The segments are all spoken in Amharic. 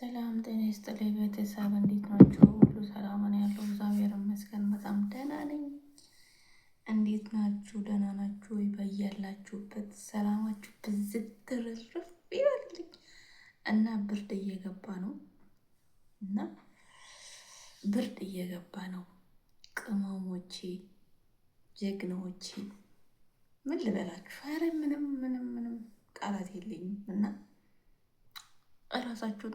ሰላም ጤና ይስጥልኝ ቤተሰብ፣ እንዴት ናችሁ? ሁሉ ሰላም ነው ያለው? እግዚአብሔር ይመስገን በጣም ደህና ነኝ። እንዴት ናችሁ? ደህና ናችሁ ወይ? በያላችሁበት ሰላማችሁ ብዝት ትርፍ ይበልልኝ እና ብርድ እየገባ ነው እና ብርድ እየገባ ነው። ቅመሞቼ ጀግናዎቼ ምን ልበላችሁ? ኧረ ምንም ቃላት የለኝም እና እራሳችሁን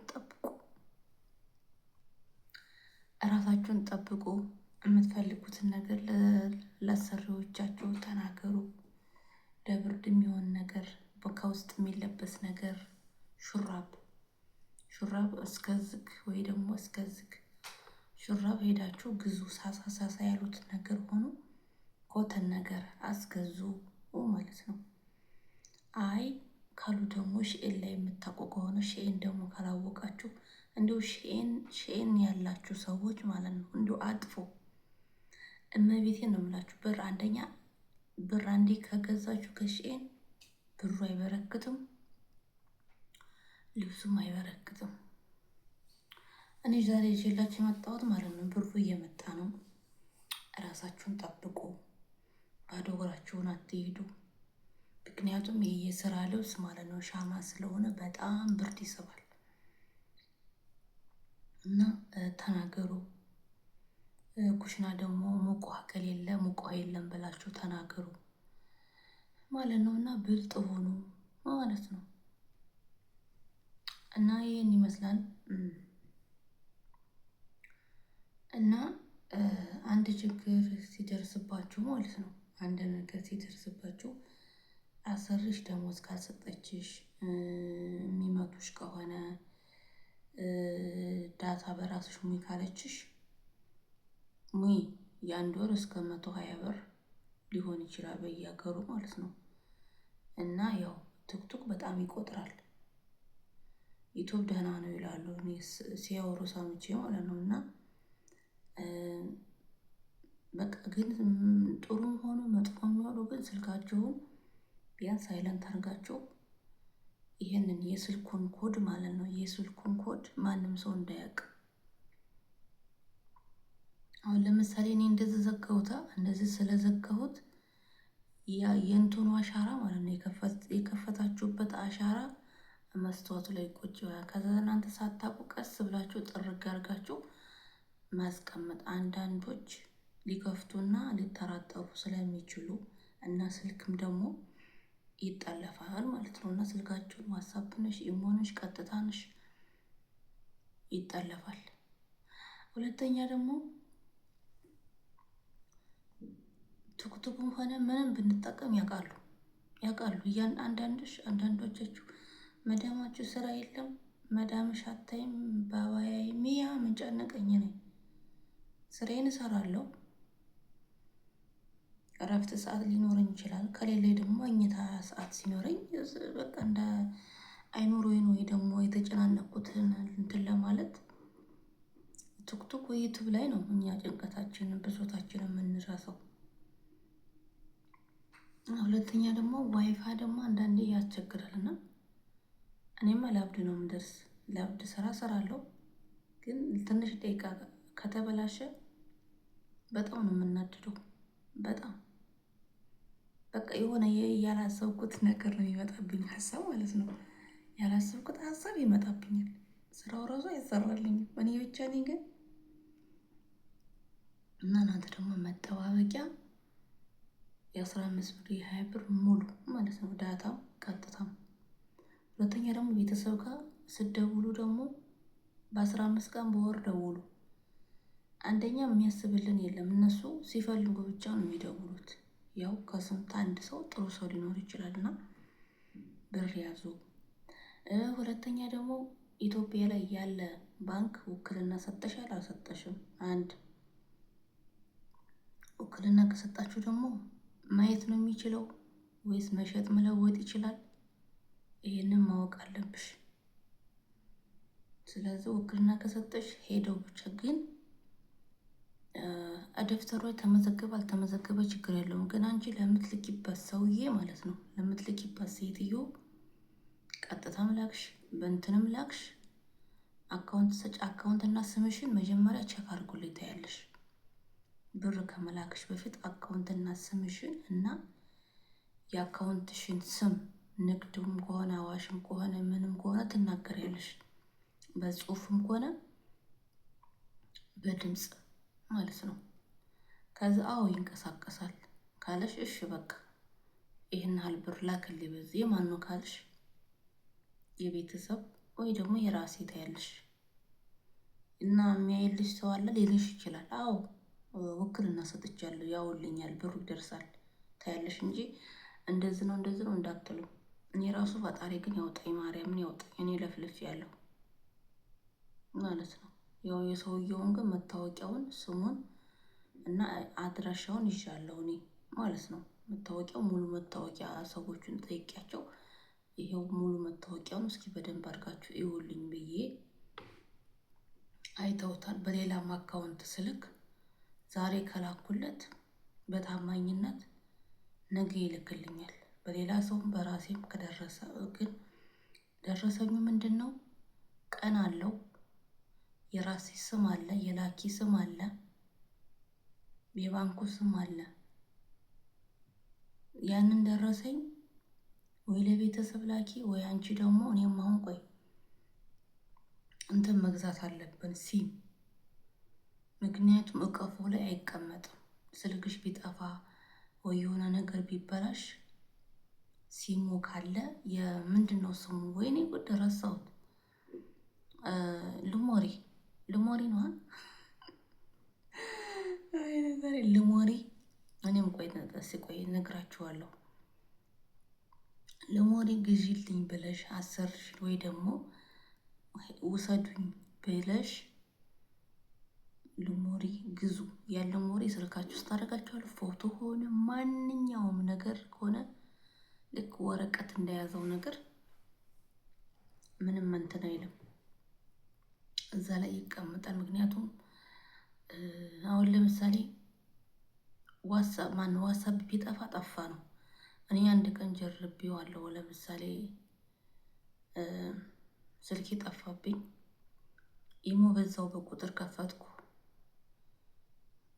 ጠብቁ። የምትፈልጉትን ነገር ለአሰሪዎቻችሁ ተናገሩ። ለብርድ የሚሆን ነገር ከውስጥ የሚለበስ ነገር ሹራብ እስከዝግ ወይ ደግሞ እስከዝግ ሹራብ ሄዳችሁ ግዙ። ሳሳ ያሉት ነገር ሆኖ ኮተን ነገር አስገዙ ማለት ነው። አይ ካሉ ደግሞ ሼን ላይ የምታውቁ ከሆነ ሼን ደግሞ ካላወቃችሁ እንዲሁ ሼን ያላችሁ ሰዎች ማለት ነው እንዲሁ አጥፎ እመቤቴን ነው የምላችሁ። ብር አንዴ ከገዛችሁ ከሼን ብሩ አይበረክትም፣ ልብሱም አይበረክትም። እኔ ዛሬ ይዤላችሁ የመጣሁት ማለት ነው ብሩ እየመጣ ነው። እራሳችሁን ጠብቁ፣ ባዶ እግራችሁን አትሄዱ። ምክንያቱም ይህ የስራ ልብስ ማለት ነው ሻማ ስለሆነ በጣም ብርድ ይስባል እና ተናገሩ። ኩሽና ደግሞ ሙቅ ውሃ ከሌለ ሙቅ ውሃ የለም ብላችሁ ተናገሩ ማለት ነው እና ብልጥ ሆኑ ማለት ነው እና ይህን ይመስላል እና አንድ ችግር ሲደርስባችሁ ማለት ነው አንድ ነገር ሲደርስባችሁ አሰሪሽ ደሞዝ ካልሰጠችሽ፣ የሚመቱሽ ከሆነ፣ ዳታ በራስሽ ሙይ ካለችሽ ሙይ የአንድ ወር እስከ 120 ብር ሊሆን ይችላል በየሀገሩ ማለት ነው። እና ያው ቱክቱክ በጣም ይቆጥራል። ዩቱብ ደህና ነው ይላሉ እኔ ሲያወሩ ሰምቼ ማለት ነው። እና በቃ ግን ጥሩም ሆኖ መጥፎም ሆኖ ግን ስልካችሁን ቢያንስ ሳይለንት አድርጋችሁ ይሄንን የስልኩን ኮድ ማለት ነው የስልኩን ኮድ ማንም ሰው እንዳያውቅ። አሁን ለምሳሌ እኔ እንደዚህ ስለዘጋሁት ያ የእንትኑ አሻራ ማለት ነው የከፈታችሁበት አሻራ መስተዋቱ ላይ ቁጭ ይላል። ከዛ እናንተ ሳታውቁ ቀስ ብላችሁ ጥርግ አድርጋችሁ ማስቀመጥ። አንዳንዶች ሊከፍቱና ሊጠራጠሩ ስለሚችሉ እና ስልክም ደግሞ ይጠለፋል ማለት ነው እና ስልካችሁን ዋትስአፕ ነሽ፣ ኢሞ ነሽ፣ ቀጥታ ነሽ ይጠለፋል። ሁለተኛ ደግሞ ቱክቱክም ሆነ ምንም ብንጠቀም ያውቃሉ። አንዳንዶቻችሁ መዳማችሁ ስራ የለም መዳምሽ አታይም ባባያይ ሚያ ምን ጨነቀኝ ነኝ ስራዬን እሰራለሁ። እረፍት ሰዓት ሊኖረኝ ይችላል። ከሌለ ደግሞ መኝታ ሰዓት ሲኖረኝ በቃ እንደ አይኑሮዬን ወይ ደግሞ የተጨናነኩትን እንትን ለማለት ቱክቱክ ወይ ዩቱብ ላይ ነው እኛ ጭንቀታችንን ብሶታችንን የምንረሳው። ሁለተኛ ደግሞ ዋይፋይ ደግሞ አንዳንዴ ያስቸግራልና እኔማ ለአብድ ነው የምደርስ። ለአብድ ስራ እሰራለሁ፣ ግን ትንሽ ደቂቃ ከተበላሸ በጣም ነው የምናድደው። በጣም በቃ የሆነ ያላሰብኩት ነገር ነው የሚመጣብኝ ሀሳብ ማለት ነው። ያላሰብኩት ሀሳብ ይመጣብኛል። ስራው ራሱ አይሰራልኝም እኔ ብቻ ነኝ ግን እና እናንተ ደግሞ መጠባበቂያ የ15 ብር የ20 ብር ሙሉ ማለት ነው ዳታ ቀጥታም። ሁለተኛ ደግሞ ቤተሰብ ጋር ስትደውሉ ደግሞ በ15 ቀን በወር ደውሉ። አንደኛ የሚያስብልን የለም፣ እነሱ ሲፈልጉ ብቻ ነው የሚደውሉት። ያው ከስንት አንድ ሰው ጥሩ ሰው ሊኖር ይችላል እና ብር ያዙ። ሁለተኛ ደግሞ ኢትዮጵያ ላይ ያለ ባንክ ውክልና ሰጠሻል አልሰጠሽም? አንድ ውክልና ከሰጣችሁ ደግሞ ማየት ነው የሚችለው ወይስ መሸጥ መለወጥ ይችላል? ይሄንን ማወቅ አለብሽ። ስለዚህ ውክልና ከሰጠሽ ሄደው ብቻ ግን ደብተሯ ተመዘገበ አልተመዘገበ ችግር የለውም። ግን አንቺ ለምትልኪበት ሰውዬ ማለት ነው ለምትልኪበት ሴትዮ ቀጥታም ላክሽ በእንትንም ላክሽ አካውንት ሰጭ አካውንትና ስምሽን መጀመሪያ ቼክ አድርጎልኝ ታያለሽ። ብር ከመላክሽ በፊት አካውንትና ስምሽን እና የአካውንትሽን ስም ንግድም ከሆነ አዋሽም ከሆነ ምንም ከሆነ ትናገሪያለሽ። በጽሁፍም ከሆነ በድምጽ ማለት ነው። ከዛ አዎ ይንቀሳቀሳል ካለሽ እሺ በቃ ይህን ያህል ብር ላክልኝ በዚህ የማን ነው ካልሽ የቤተሰብ ወይ ደግሞ የራሴ ታያለሽ። እና የሚያይልሽ ሰው አለ ሊልሽ ይችላል። አዎ ውክልና ሰጥቻለሁ ያውልኛል ብሩ ይደርሳል ታያለሽ እንጂ እንደዚህ ነው እንዳትሉ። እኔ ራሱ ፈጣሪ ግን ያውጣኝ ማርያምን ያውጣኝ። እኔ ለፍልፍ ያለው ማለት ነው። ያው የሰውየውን ግን መታወቂያውን ስሙን እና አድራሻውን ይዣለሁ እኔ ማለት ነው። መታወቂያው ሙሉ መታወቂያ ሰዎቹን ጠይቂያቸው ይሄው ሙሉ መታወቂያውን እስኪ በደንብ አድርጋችሁ ይውልኝ ብዬ አይተውታል። በሌላም አካውንት ስልክ ዛሬ ከላኩለት በታማኝነት ነገ ይልክልኛል። በሌላ ሰውም በራሴም ከደረሰ ግን ደረሰኙ ምንድን ነው? ቀን አለው፣ የራሴ ስም አለ፣ የላኪ ስም አለ፣ የባንኩ ስም አለ። ያንን ደረሰኝ ወይ ለቤተሰብ ላኪ ወይ አንቺ ደግሞ እኔም አሁን ቆይ እንትን መግዛት አለብን ሲም። ምክንያቱም እቀፎ ላይ አይቀመጥም። ስልክሽ ቢጠፋ ወይ የሆነ ነገር ቢበላሽ ሲሙ ካለ የምንድን ነው ስሙ? ወይኔ ጉድ ረሳሁት። ልሞሪ ነው ልሞሪ። እኔም ቆይ ነግራችኋለሁ። ልሞሪ ግዢልኝ ብለሽ አሰርሽ ወይ ደግሞ ውሰዱኝ ብለሽ ልሞሪ ግዙ። ያለ ሞሪ ስልካችሁ ውስጥ ታደርጋችኋለሁ። ፎቶ ሆነ ማንኛውም ነገር ከሆነ ልክ ወረቀት እንደያዘው ነገር ምንም እንትን አይልም፣ እዛ ላይ ይቀመጣል። ምክንያቱም አሁን ለምሳሌ ዋትሳፕ ቢጠፋ ጠፋ ነው። እኔ አንድ ቀን ጀርቤዋለሁ። ለምሳሌ ስልኬ ጠፋብኝ፣ ኢሞ በዛው በቁጥር ከፈትኩ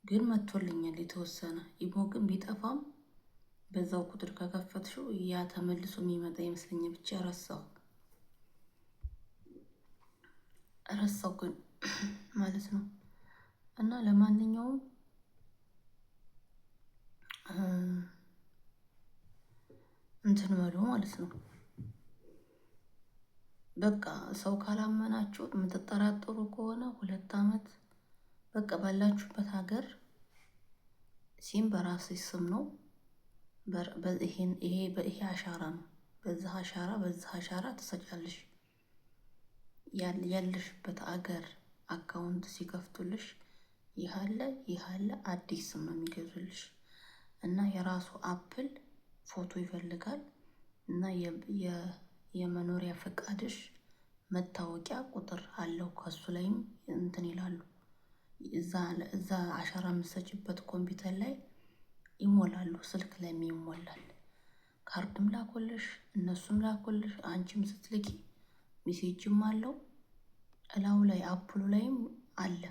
ግን መጥቶልኛል የተወሰነ። ኢሞ ግን ቢጠፋም በዛው ቁጥር ከከፈትሽው ያ ተመልሶ የሚመጣ ይመስለኛል። ብቻ ረሳው ግን ማለት ነው። እና ለማንኛውም እንትን በሉ ማለት ነው። በቃ ሰው ካላመናችሁ የምትጠራጠሩ ከሆነ 2 ዓመት በቃ ባላችሁበት ሀገር ሲም በራስሽ ስም ነው። ይሄ አሻራ ነው። በዛ አሻራ ትሰጫለሽ። ያለሽበት አገር አካውንት ሲከፍቱልሽ ይህ አለ አዲስ ስም ነው የሚገዙልሽ። እና የራሱ አፕል ፎቶ ይፈልጋል እና የመኖሪያ ፈቃድሽ መታወቂያ ቁጥር አለው። ከሱ ላይም እንትን ይላሉ። እዛ አሻራ የምትሰጭበት ኮምፒውተር ላይ ይሞላሉ። ስልክ ላይም ይሞላል። ካርድም ላኮልሽ እነሱም ላኮልሽ። አንቺም ስትልኪ ሜሴጅም አለው እላው ላይ አፕሉ ላይም አለ።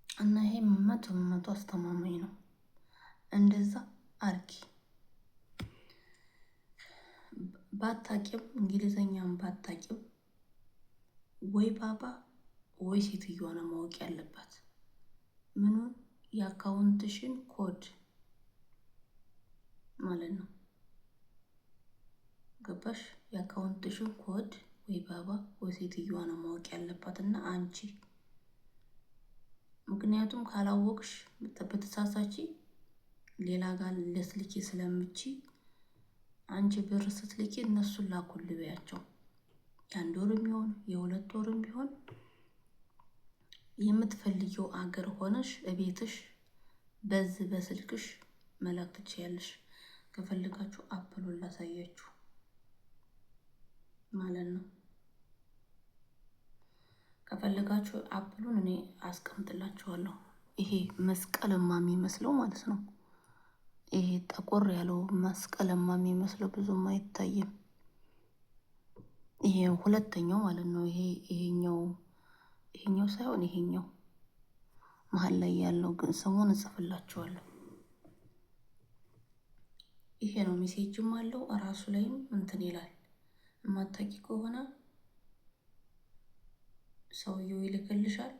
እና ይሄ 100% አስተማማኝ ነው። እንደዛ አርጊ። ባታቂም እንግሊዘኛም ባታቂም ወይ ባባ ወይ ሴትዮዋ ነው ማወቅ ያለባት። ምኑን? የአካውንትሽን ኮድ ማለት ነው። ገባሽ? የአካውንትሽን ኮድ ወይ ባባ ወይ ሴትዮዋ ነው ማወቅ ያለባት እና አንቺ። ምክንያቱም ካላወቅሽ በተሳሳቺ ሌላ ጋር ለስልኪ ስለምቺ አንቺ ብር ስትልኪ እነሱን ላኩልኝ በያቸው። የ1 ወርም ቢሆን የ2 ወርም ቢሆን የምትፈልጊው አገር ሆነሽ እቤትሽ በዚህ በስልክሽ መላክ ትችያለሽ። ከፈለጋችሁ አፕሉን ላሳያችሁ ማለት ነው። ከፈለጋችሁ አፕሉን እኔ አስቀምጥላችኋለሁ። ይሄ መስቀልማ የሚመስለው ማለት ነው። ይሄ ጠቆር ያለው መስቀልማ የሚመስለው ብዙም አይታይም። ይሄ ሁለተኛው ማለት ነው። ይሄኛው ሳይሆን ይሄኛው መሀል ላይ ያለው ግን ስሙን እጽፍላችኋለሁ። ይሄ ነው። ሜሴጅም አለው እራሱ ላይም እንትን ይላል። የማታውቂ ከሆነ ሰውየው ይልክልሻል፣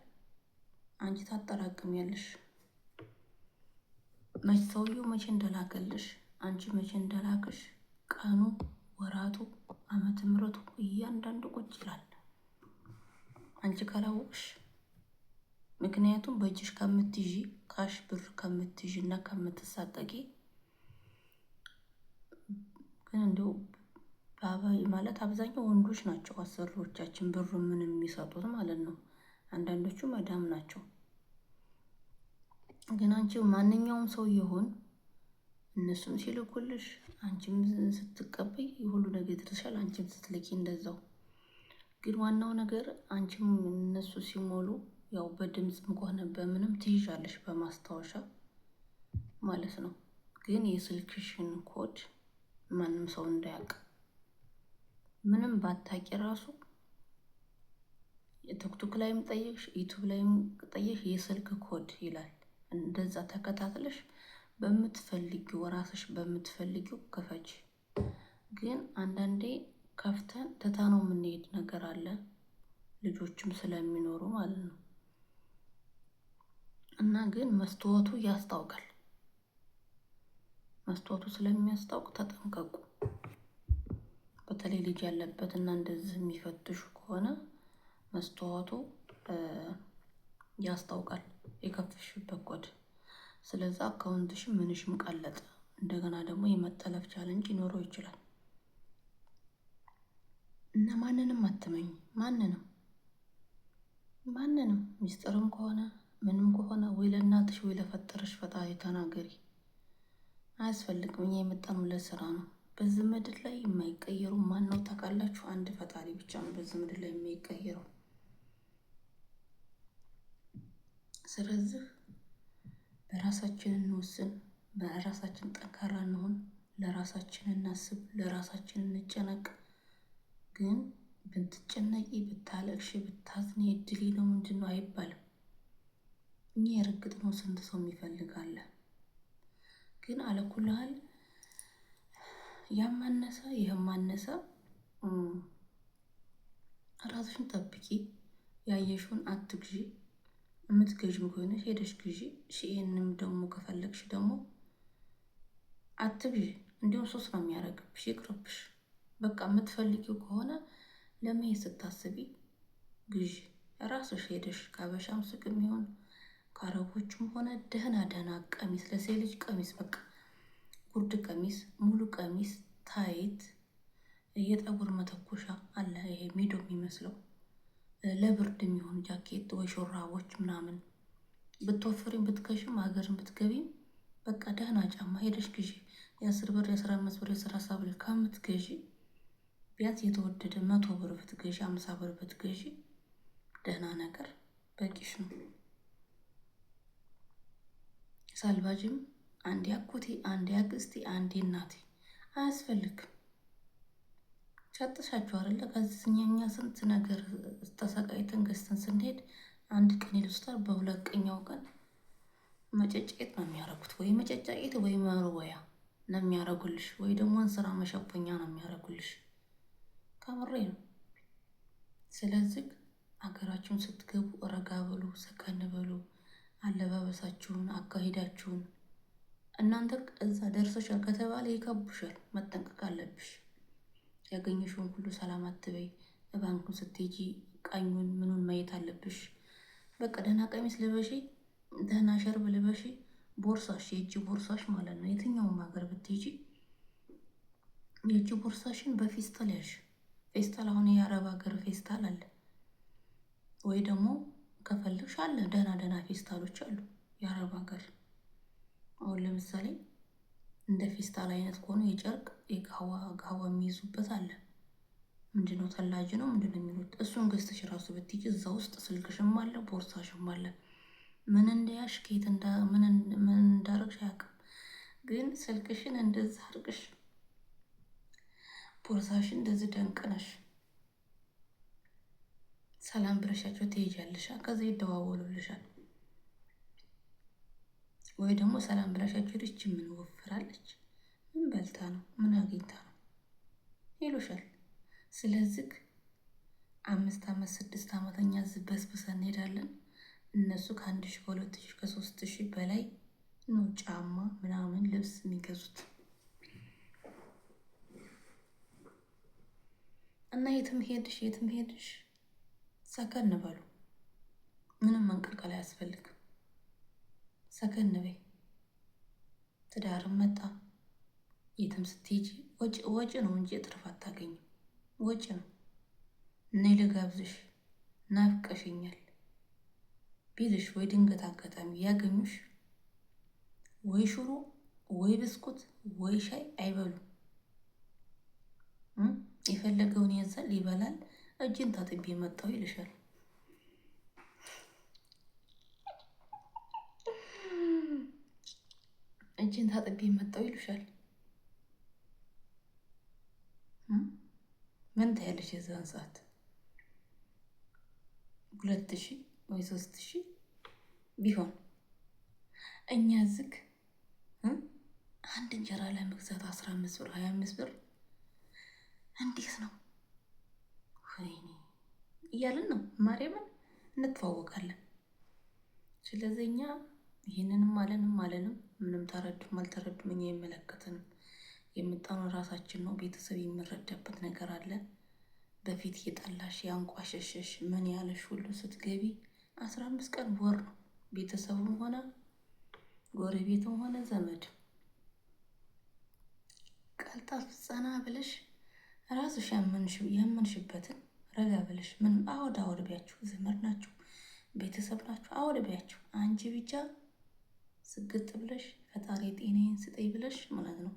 አንቺ ታጠራቅሚያለሽ። ሰውየው መቼ እንደላከልሽ፣ አንቺ መቼ እንደላክሽ፣ ቀኑ፣ ወራቱ፣ ዓመተ ምሕረቱ እያንዳንዱ ቁጭ ይላል። አንቺ ካላወቅሽ፣ ምክንያቱም በእጅሽ ከምትይዢ ካሽ ብር ከምትይዢ እና ከምትሳቀቂ ግን እንደው ማለት አብዛኛው ወንዶች ናቸው አሰሪዎቻችን ብሩ ምን የሚሰጡት ማለት ነው። አንዳንዶቹ መዳም ናቸው። ግን አንቺ ማንኛውም ሰው ይሁን እነሱም ሲልኩልሽ አንቺም ስትቀበይ ሁሉ ነገር ይደርሻል። አንቺም ስትልኪ እንደዛው። ግን ዋናው ነገር አንቺም እነሱ ሲሞሉ ያው በድምፅም ከሆነ በምንም ትይዣለሽ በማስታወሻ ማለት ነው። ግን የስልክሽን ኮድ ማንም ሰው እንዳያውቅ ምንም ባታቂ ራሱ ቲክቶክ ላይም ጠየቅሽ ዩቲዩብ ላይም ጠየቅሽ የስልክ ኮድ ይላል። እንደዛ ተከታትለሽ በምትፈልጊው ራስሽ በምትፈልጊው ክፈች። ግን አንዳንዴ ከፍተን ትተነው የምንሄድ ነገር አለ፣ ልጆችም ስለሚኖሩ ማለት ነው። እና ግን መስተዋቱ ያስታውቃል። መስተዋቱ ስለሚያስታውቅ ተጠንቀቁ። በተለይ ልጅ ያለበት እና እንደዚህ የሚፈትሹ ከሆነ መስተዋቱ ያስታውቃል የከፈትሽበት ኮድ። ስለዛ አካውንትሽ ምንሽም ቀለጠ፣ እንደገና ደግሞ የመጠለፍ ቻለንጅ ሊኖረው ይችላል። እና ማንንም አትመኝ፣ ማንንም ሚስጥርም ከሆነ ምንም ከሆነ ወይ ለእናትሽ ወይ ለፈጠረሽ ፈጣሪ ተናገሪ። አያስፈልግም። እኛ የመጣነው ለስራ ነው። በዚህ ምድር ላይ የማይቀየሩ ማን ነው ታውቃላችሁ? አንድ ፈጣሪ ብቻ ነው በዚህ ምድር ላይ የማይቀየረው። ስለዚህ በራሳችን እንወስን፣ በራሳችን ጠንካራ እንሆን፣ ለራሳችን እናስብ፣ ለራሳችን እንጨነቅ። ግን ብትጨነቂ፣ ብታለቅሽ፣ ብታዝኒ እድሌ ነው ምንድን ነው አይባልም። እኛ የርግጥ ነው ስንት ሰው የሚፈልጋለ። ግን አለኩልሃል ያማነሰ ይህም ማነሰ ራስሽን ጠብቂ። ያየሽውን አትግዢ። የምትገዥም ከሆነ ሄደሽ ግዢ። ይሄንም ደግሞ ከፈለግሽ ደግሞ አትግዢ። እንዲሁም ሶስት ነው የሚያደርግብሽ፣ ይቅርብሽ። በቃ የምትፈልጊው ከሆነ ለመሄድ ስታስቢ ግዢ። ራስሽ ሄደሽ ከአበሻም ሱቅም ይሆን ከአረቦቹም ሆነ ደህና ቀሚስ፣ ለሴት ልጅ ቀሚስ፣ በቃ ጉርድ ቀሚስ፣ ሙሉ ቀሚስ፣ ታይት፣ የጠጉር መተኮሻ አለ፣ ይሄ ሚዶ የሚመስለው ለብርድ የሚሆን ጃኬት ወይ ሹራቦች ምናምን ብትወፍሪም ብትከሽም ሀገርን ብትገቢም በቃ ደህና ጫማ ሄደሽ ግዢ። የ10 ብር የ15 ብር የ30 ብር ከምትገዢ ቢያንስ የተወደደ 100 ብር ብትገዢ 50 ብር ብትገዢ ደህና ነገር በቂሽ ነው። ሳልባጅም አንዴ አጎቴ፣ አንዴ አክስቴ፣ አንዴ እናቴ አያስፈልግም። ጨጥሻችሁ አይደለ? ከዚህኛ ስንት ነገር ተሰቃይተን ገዝተን ስንሄድ አንድ ቀን ይልስታል፣ በሁለተኛው ቀን መጨጫቄት ነው የሚያደርጉት። ወይ መጨጫቄት ወይ መርወያ ነው የሚያደርጉልሽ፣ ወይ ደግሞ እንስራ መሸፈኛ ነው የሚያደርጉልሽ። ከምሬ ነው። ስለዚህ ሀገራችሁን ስትገቡ ረጋ በሉ፣ ሰከን በሉ። አለባበሳችሁን፣ አካሄዳችሁን እናንተ እዛ ደርሰሻል ከተባለ ይከቡሻል። መጠንቀቅ አለብሽ። ያገኘሽውን ሁሉ ሰላም አትበይ። ባንኩን ስትሄጂ ቀኙን ምኑን ማየት አለብሽ። በቃ ደህና ቀሚስ ልበሺ፣ ደህና ሸርብ ልበሺ። ቦርሳሽ፣ የእጅ ቦርሳሽ ማለት ነው። የትኛውም ሀገር ብትሄጂ የእጅ ቦርሳሽን በፌስታል ያዥ። ፌስታል አሁን የአረብ ሀገር ፌስታል አለ፣ ወይ ደግሞ ከፈልግሽ አለ ደህና ፌስታሎች አሉ የአረብ ሀገር። አሁን ለምሳሌ እንደ ፌስታል አይነት ከሆኑ የጨርቅ የጋዋ የሚይዙበት አለ። ምንድነው ተላጅ ነው ምንድነው የሚሉት? እሱን ገዝተሽ ራሱ ብትይጂ እዛ ውስጥ ስልክሽም አለ ቦርሳሽም አለ። ምን እንደያሽ ከየት ምን እንዳረግሽ አያውቅም። ግን ስልክሽን እንደዚህ አርግሽ ቦርሳሽን እንደዚህ ደንቅነሽ ሰላም ብለሻቸው ትሄጃለሽ። ከዛ ይደዋወሉልሻል። ወይ ደግሞ ሰላም ብለሻቸው ሄደች። ምን ወፍራለች፣ ምን በልታ ነው፣ ምን አግኝታ ነው ይሉሻል። ስለዚህ 5 ዓመት 6 ዓመት እኛ በስብሰን እንሄዳለን። እነሱ ከ1000 ከ2000 ከ3000 በላይ ነው ጫማ ምናምን ልብስ የሚገዙት። እና የትም ሄድሽ ሰከን በሉ። ምንም መንቀልቀል አያስፈልግም። ሰከን በይ። ትዳርም መጣ የትም ስትሄጂ ወጪ ነው እንጂ እጥፍ አታገኝም። ወጪ ነው። እኔ ልጋብዝሽ ናፍቀሽኛል ቢልሽ ወይ ድንገት አጋጣሚ ያገኙሽ ወይ ሽሮ ወይ ብስኩት ወይ ሻይ አይበሉም። የፈለገውን ያዛል ይበላል። እጅን ታጥቤ መጣሁ ይልሻል። እጅን ታጥቤ መጣሁ ይልሻል። ምን ታያለሽ? የዛን ሰዓት 2000 ወይ 3000 ቢሆን እኛ ዝግ አንድ እንጀራ ለመግዛት 15 ብር 25 ብር እንዴት ነው ወይኔ እያልን ነው። ማርያምን እንተዋወቃለን። ስለዚህ እኛ ይህንንም አለንም ምንም ተረዱም አልተረዱም እኛ አይመለከተንም። የምጣኑ ራሳችን ነው። ቤተሰብ የሚረዳበት ነገር አለ። በፊት የጠላሽ ያንቋሸሸሽ ምን ያለሽ ሁሉ ስትገቢ 15 ቀን ወር ነው። ቤተሰብም ሆነ ጎረቤትም ሆነ ዘመድ ቀልጣፍ ጸና ብለሽ ራስሽ ያመንሽበትን ረጋ ብለሽ ምንም አወድ ቢያችሁ ዘመድ ናችሁ ቤተሰብ ናችሁ አወድ ቢያችሁ አንቺ ብቻ ስግጥ ብለሽ ፈጣሪ ጤናዬን ስጠኝ ብለሽ ማለት ነው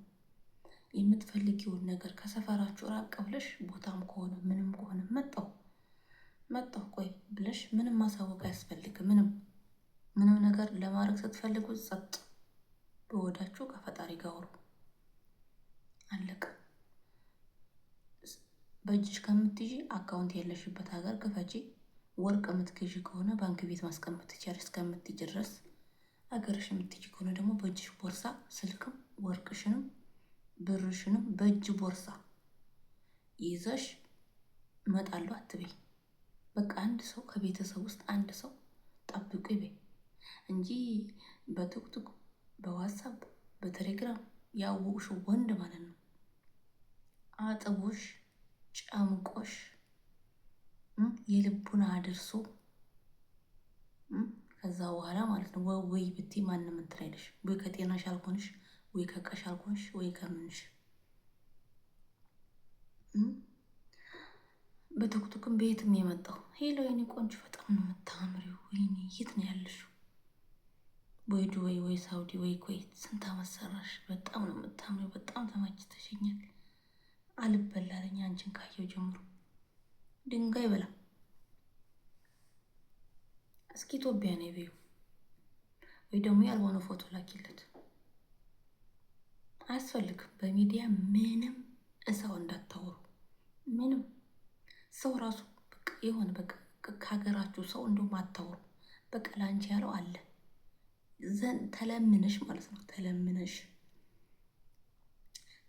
የምትፈልጊውን ነገር ከሰፈራችሁ ራቅ ብለሽ ቦታም ከሆነ ምንም ከሆነ መጣሁ ቆይ ብለሽ ምንም ማሳወቅ አያስፈልግም። ምንም ነገር ለማድረግ ስትፈልጉ ጸጥ በወዳችሁ ከፈጣሪ ጋር አውሩ። አለቀ። በእጅሽ ከምትይዢ አካውንት ያለሽበት ሀገር ክፈቺ። ወርቅ የምትገዢ ከሆነ ባንክ ቤት ማስቀመጥ ትችያለሽ እስከምትይጂ ድረስ። አገርሽ የምትይጂ ከሆነ ደግሞ በእጅሽ ቦርሳ ስልክም ወርቅሽንም ብርሽንም በእጅ ቦርሳ ይዘሽ እመጣለሁ አትበይ። በቃ አንድ ሰው ከቤተሰብ ውስጥ አንድ ሰው ጠብቁ ይበይ እንጂ በቲክቶክ በዋትስአፕ በቴሌግራም ያወቅሽው ወንድ ማለት ነው አጥቦሽ ጨምቆሽ የልቡን አድርሶ ከዛ በኋላ ማለት ነው ወይ ብትይ ማንም እንትን አይልሽ። ወይ ከጤናሽ አልሆንሽ ወይ ከቀሽ አልሆንሽ ወይ ከምንሽ በቲክቶክም ቤትም የመጣው ሄሎ የኔ ቆንጆ በጣም ነው የምታምሪው፣ ወይኔ የት ነው ያለሽው? ወይ ዱባይ ወይ ሳውዲ ወይ ኩዌት ስንት ዓመት ሰራሽ? በጣም ነው የምታምሪው፣ በጣም ተመችተሽኛል። አልበላለኝ አንቺን ካየው ጀምሮ ድንጋይ በላ። እስኪ ኢትዮጵያ ነው ይበዩ ወይ ደግሞ ያልሆነ ፎቶ ላኪለት። አያስፈልግም። በሚዲያ ምንም እሰው እንዳታወሩ። ምንም ሰው ራሱ በቃ የሆነ በቃ ከሀገራችሁ ሰው እንደውም አታወሩ። በቃ ላንቺ ያለው አለ ተለምነሽ ማለት ነው። ተለምነሽ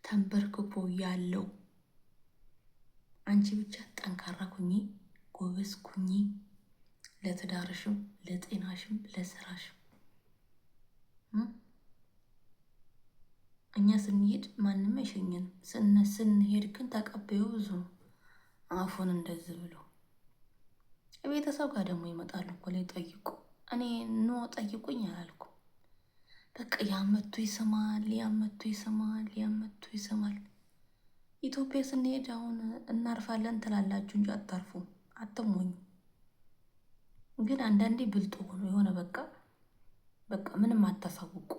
ተንበርክኮ ያለው አንቺ ብቻ ጠንካራ ኩኚ፣ ጎበዝ ኩኚ፣ ለትዳርሽም ለጤናሽም ለስራሽም። እኛ ስንሄድ ማንም አይሸኘንም። ስንሄድ ግን ተቀባዩ ብዙ ነው። አፉን እንደዚህ ብሎ ቤተሰብ ጋር ደግሞ ይመጣሉ እኮ ላይ ጠይቁ። እኔ ኖ ጠይቁኝ አላልኩ። በቃ ያመቱ ይስማል፣ ያመቱ ይስማል፣ ያመቱ ይስማል። ኢትዮጵያ ስንሄድ አሁን እናርፋለን ትላላችሁ እንጂ አታርፉም። አትሞኙ። ግን አንዳንዴ ብልጥ ሆኖ የሆነ በቃ ምንም አታሳውቁ።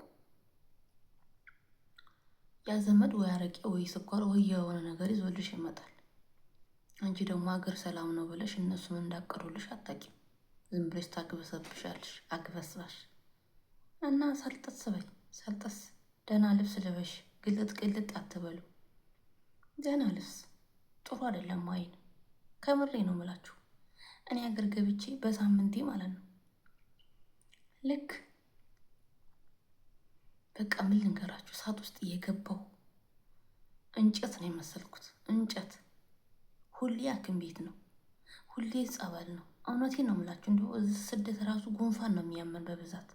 ያ ዘመድ ወይ አረቄ ወይ ስኳር ወይ የሆነ ነገር ይዞልሽ ይመጣል። አንቺ ደግሞ ሀገር ሰላም ነው ብለሽ እነሱም እንዳቀሩልሽ አታቂም። ዝም ብለሽ ታግበሰብሻለሽ። አግበስባሽ እና ሰልጠስ በይ። ሰልጠስ ደህና ልብስ ልበሽ። ግልጥ አትበሉ። ደህና ልብስ ጥሩ አይደለም። አይን ከምሬ ነው ምላችሁ። እኔ ሀገር ገብቼ በሳምንቴ ማለት ነው ልክ በቃ ምን ልንገራችሁ፣ እሳት ውስጥ እየገባሁ እንጨት ነው የመሰልኩት። እንጨት ሁሌ ሐኪም ቤት ነው፣ ሁሌ ጸበል ነው። እውነቴን ነው የምላችሁ። እንዲሁ እዚህ ስደት ራሱ ጉንፋን ነው የሚያመን በብዛት።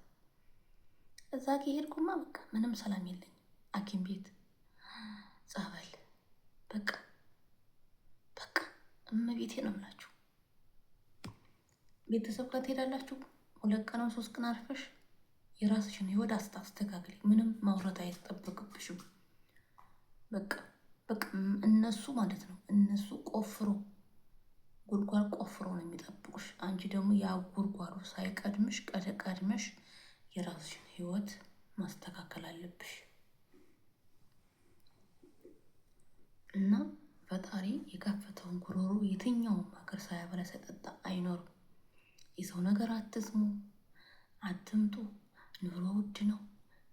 እዛ ከሄድኩማ በቃ ምንም ሰላም የለኝም። ሐኪም ቤት፣ ጸበል፣ በቃ በቃ እመቤቴ ነው የምላችሁ። ቤተሰብ ጋር ትሄዳላችሁ፣ 2 ቀን 3 ቀን አርፈሽ የራስሽን ህይወት አስተካክሊ። ምንም ማውራት አይጠበቅብሽም። በቃ በቃ እነሱ ማለት ነው እነሱ ቆፍሮ ጉድጓድ ቆፍሮ ነው የሚጠብቁሽ። አንቺ ደግሞ ያ ጉድጓዱ ሳይቀድምሽ ቀድመሽ የራስሽን ህይወት ማስተካከል አለብሽ። እና ፈጣሪ የከፈተውን ጉሮሮ የትኛውም ሀገር ሳያበላ ሳይጠጣ አይኖርም። የሰው ነገር አትስሙ፣ አትምጡ። ኑሮ ውድ ነው፣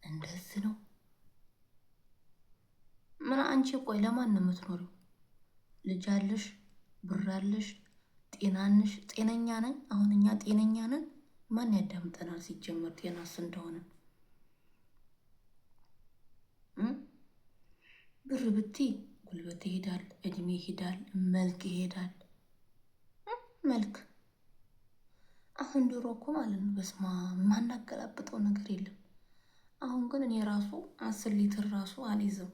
እንደዚህ ነው። ምን አንቺ ቆይ ለማን ነው የምትኖሪው? ልጅ አለሽ፣ ብር አለሽ፣ ጤናንሽ? ጤነኛ ነኝ አሁን እኛ ጤነኛ ነን? ማን ያዳምጠናል? ሲጀመር ጤናስ እንደሆነ ብር ብቲ ጉልበት ይሄዳል፣ እድሜ ይሄዳል፣ መልክ ይሄዳል። መልክ አሁን ድሮ እኮ ማለት ነው በስማ የማናገላብጠው ነገር የለም። አሁን ግን እኔ ራሱ 10 ሊትር ራሱ አልይዝም።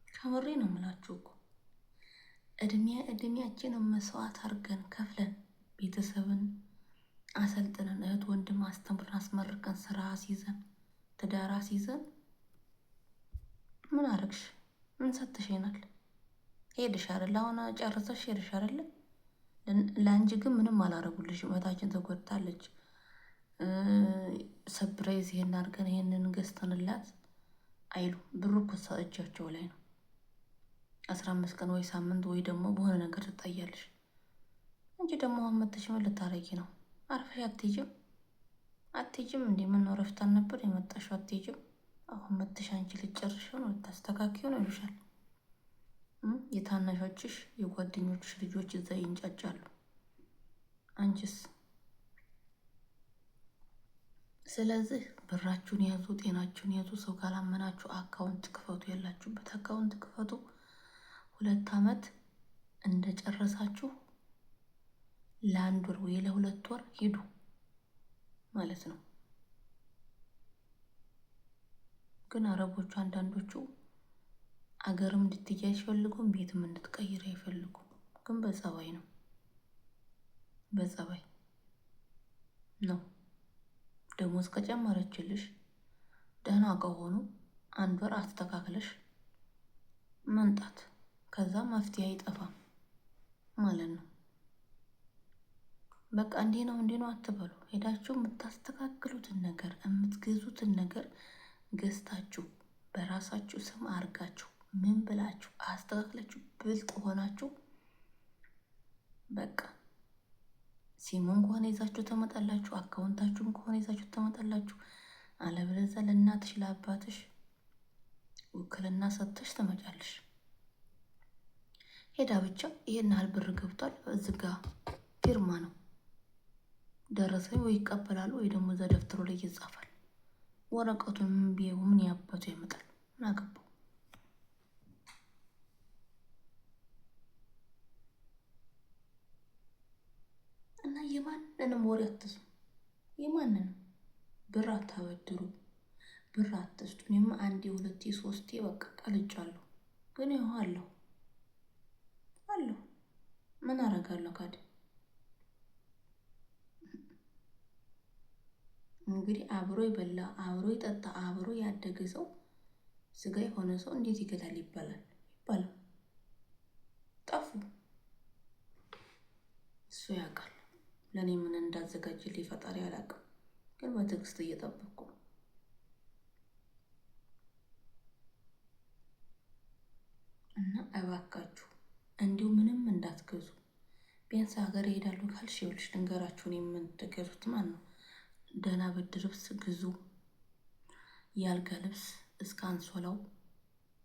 ከምሬ ነው የምላችሁ እኮ እድሜያችንን መስዋዕት አድርገን ከፍለን ቤተሰብን አሰልጥነን እህት ወንድም አስተምረን አስመርቀን ስራ አስይዘን ትዳር አስይዘን ምን አረግሽ? ምን ሰጥተሽናል? ሄድሽ አይደል? አሁን ጨርሰሽ ሄድሽ አይደል? ለአንቺ ግን ምንም አላረጉልሽም። እህታችን ተጎድታለች። ሰፕራይዝ ይሄን አድርገን ይሄንን ገዝተንላት አይሉ ብሩ እኮ እጃቸው ላይ ነው። 15 ቀን ወይ ሳምንት ወይ ደግሞ በሆነ ነገር ትታያለሽ። እንጂ ደግሞ አሁን መተሽ ምን ልታረጊ ነው? አርፈሽ አትሄጂም እንዴ? ምን ነው ረፍታን ነበር የመጣሽው? አትሄጂም? አሁን መተሽ አንቺ ልጨርሽው ነው ልታስተካክዪው ነው ይሉሻል። የታናሾችሽ የጓደኞችሽ ልጆች እዛ ይንጫጫሉ። አንቺስ? ስለዚህ ብራችሁን ያዙ፣ ጤናችሁን ያዙ። ሰው ካላመናችሁ አካውንት ክፈቱ፣ ያላችሁበት አካውንት ክፈቱ። 2 ዓመት እንደጨረሳችሁ ለ1 ወር ወይ ለ2 ወር ሂዱ ማለት ነው። ግን አረቦቹ አንዳንዶቹ አገርም እንድትሄጂ አይፈልጉም፣ ቤትም እንድትቀይር አይፈልጉም። ግን በጸባይ ነው ነው። ደሞዝ ከጨመረችልሽ ደህና ከሆኑ 1 ወር አስተካክለሽ መምጣት፣ ከዛ መፍትሄ አይጠፋም ማለት ነው። በቃ እንዲህ ነው አትበሉ። ሄዳችሁ የምታስተካክሉትን ነገር የምትገዙትን ነገር ገዝታችሁ በራሳችሁ ስም አርጋችሁ ምን ብላችሁ አስተካክላችሁ ብልጥ ሆናችሁ በቃ ሲሙን ከሆነ ይዛችሁ ተመጣላችሁ፣ አካውንታችሁን ከሆነ ይዛችሁ ተመጣላችሁ። አለበለዚያ ለእናትሽ ለአባትሽ ውክልና ሰጥተሽ ትመጫለሽ። ሄዳ ብቻ ይሄን ያህል ብር ገብቷል እዚህ ጋ ፊርማ ነው ደረሰኝ ወይ ይቀበላሉ ወይ ደግሞ እዛ ደብተሩ ላይ ይጻፋል። ወረቀቱን ምን ያባቱ ያመጣል? ምን አገባው? እና የማንንም ወሬ አትስሙ። የማንንም ብር አታበድሩ፣ ብር አትስጡ። እኔማ 1 2 3 በቃ ቀልጫለሁ። ግን ይኸው አለሁ ምን አረጋለሁ ካድ እንግዲህ አብሮ ይበላ አብሮ ይጠጣ አብሮ ያደገ ሰው ስጋ የሆነ ሰው እንዴት ይገዳል ይባላል? ጠፉ። እሱ ያውቃል። ለእኔ ምን እንዳዘጋጅልኝ ፈጣሪ አላውቅም። ግን በትዕግስት እየጠበቅኩ ነው። እና እባካችሁ እንዲሁ ምንም እንዳትገዙ። ቢያንስ ሀገር እሄዳለሁ ካልሽ ይኸውልሽ ልንገራችሁን የምትገዙት ማን ነው? ደህና ብርድ ልብስ ግዙ። የአልጋ ልብስ እስከ አንሶላው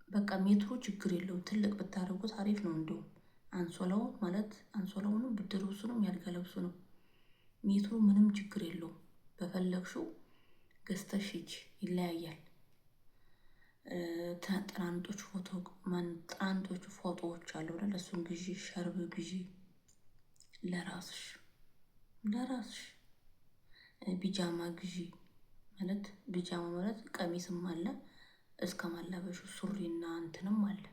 በቃ ሜትሩ ችግር የለውም። ትልቅ ብታደርጉት አሪፍ ነው። እንደውም አንሶላውን ማለት አንሶላውንም ብድር ልብሱንም ያልጋ ልብሱንም ሜትሩ ምንም ችግር የለውም። በፈለግሽው ገዝተሽ ሂጂ፣ ይለያያል። ጥናንጦች ፎቶዎች አሉ አይደል? እሱን ግዢ፣ ሸርብ ግዢ ለራስሽ ቢጃማ ግዢ ማለት ቢጃማ ማለት ቀሚስም አለ እስከ ማላበሹ ሱሪና እንትንም አለ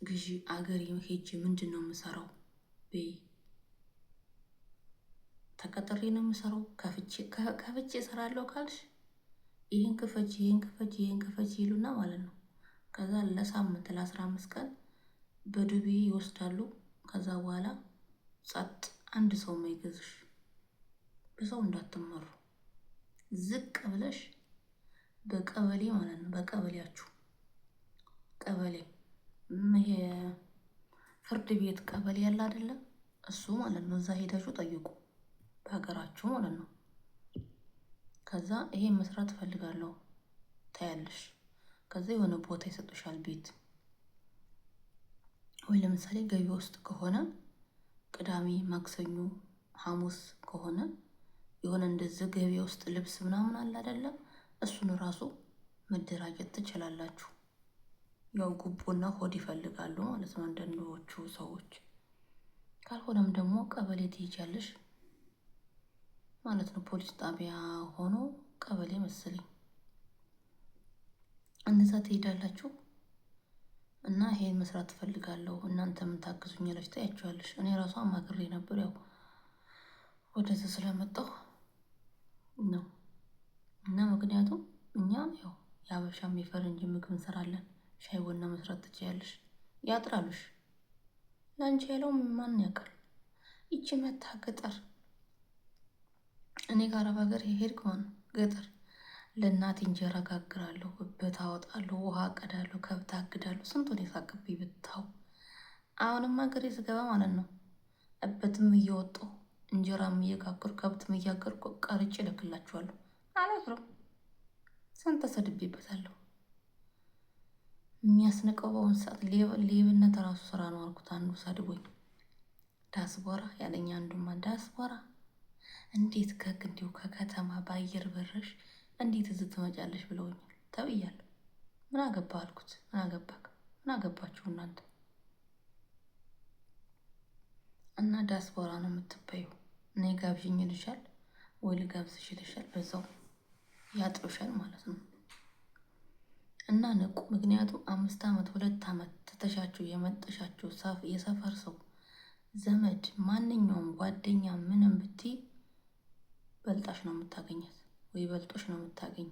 ግዢ። አገሬ ሄጄ ምንድን ነው የምሰራው? ተቀጥሬ ነው የምሰራው? ከፍቼ እሰራለሁ ካልሽ ይህን ክፈች ይሉና ማለት ነው። ከዛ ለሳምንት ለ15 ቀን በዱቤ ይወስዳሉ። ከዛ በኋላ ጸጥ፣ አንድ ሰው ማይገዝሽ። በሰው እንዳትመሩ፣ ዝቅ ብለሽ በቀበሌ ማለት ነው፣ በቀበሌያችሁ ቀበሌ ይሄ ፍርድ ቤት ቀበሌ ያለ አይደለም? እሱ ማለት ነው። እዛ ሄዳችሁ ጠይቁ፣ በሀገራችሁ ማለት ነው። ከዛ ይሄን መስራት እፈልጋለሁ ታያለሽ። ከዛ የሆነ ቦታ ይሰጡሻል ቤት። ወይ ለምሳሌ ገበያ ውስጥ ከሆነ ቅዳሜ፣ ማክሰኞ፣ ሐሙስ ከሆነ የሆነ እንደዚህ ገበያ ውስጥ ልብስ ምናምን አለ አይደለም? እሱን ራሱ መደራጀት ትችላላችሁ። ያው ጉቦና ሆድ ይፈልጋሉ ማለት ነው አንዳንዶቹ ሰዎች። ካልሆነም ደግሞ ቀበሌ ትሄጃለሽ ማለት ነው። ፖሊስ ጣቢያ ሆኖ ቀበሌ መሰለኝ እነዛ ትሄዳላችሁ እና ይሄን መስራት ትፈልጋለሁ እናንተ ምን ታግዙኛለች ታያችኋለሽ። እኔ ራሷ አማክሬ ነበር፣ ያው ወደዚህ ስለመጣሁ ነው። እና ምክንያቱም እኛ ያው የሀበሻም የፈረንጅ ምግብ እንሰራለን። ሻይ ቡና መስራት ትችያለሽ፣ ያጥራሉሽ። ለአንቺ ያለው ማን ያውቃል? ይቺ መታ ገጠር እኔ ከአረብ ሀገር ሄድኩ ነው ገጠር ለእናቴ እንጀራ ጋግራለሁ፣ እበት አወጣለሁ፣ ውሃ ቀዳለሁ፣ ከብት አግዳለሁ። ስንቱን የሳቅብኝ ብታው። አሁንም ሀገሬ ስገባ ማለት ነው እበትም እየወጣሁ እንጀራም እየጋገርኩ ከብትም እያገርኩ ቀርጬ እልክላችኋለሁ። አላፍርም። ስንት ተሰድቤበታለሁ። የሚያስንቀው በአሁኑ ሰዓት ሌብነት ራሱ ስራ ነው አልኩት። አንዱ ሰድቦኝ ዳስቦራ ያለኝ አንዱማ ዳስቦራ እንዴት እንዲሁ ከከተማ በአየር በረሽ እንዴት እዚህ ትመጫለሽ ብለውኛል ተብያለሁ። ምን አገባ አልኩት። ምን አገባክ? ምን አገባችሁ እናንተ? እና ዳስፖራ ነው የምትባዩ። እኔ ጋብዥኝ ይልሻል ወይ ልጋብዝሽ ይልሻል፣ በዛው ያጥሩሻል ማለት ነው። እና ንቁ። ምክንያቱም 5 ዓመት 2 ዓመት ትተሻችሁ የመጠሻችሁ የሰፈር ሰው ዘመድ ማንኛውም ጓደኛ ምንም ብትይ በልጣሽ ነው የምታገኛት ወይ በልጦሽ ነው የምታገኝ።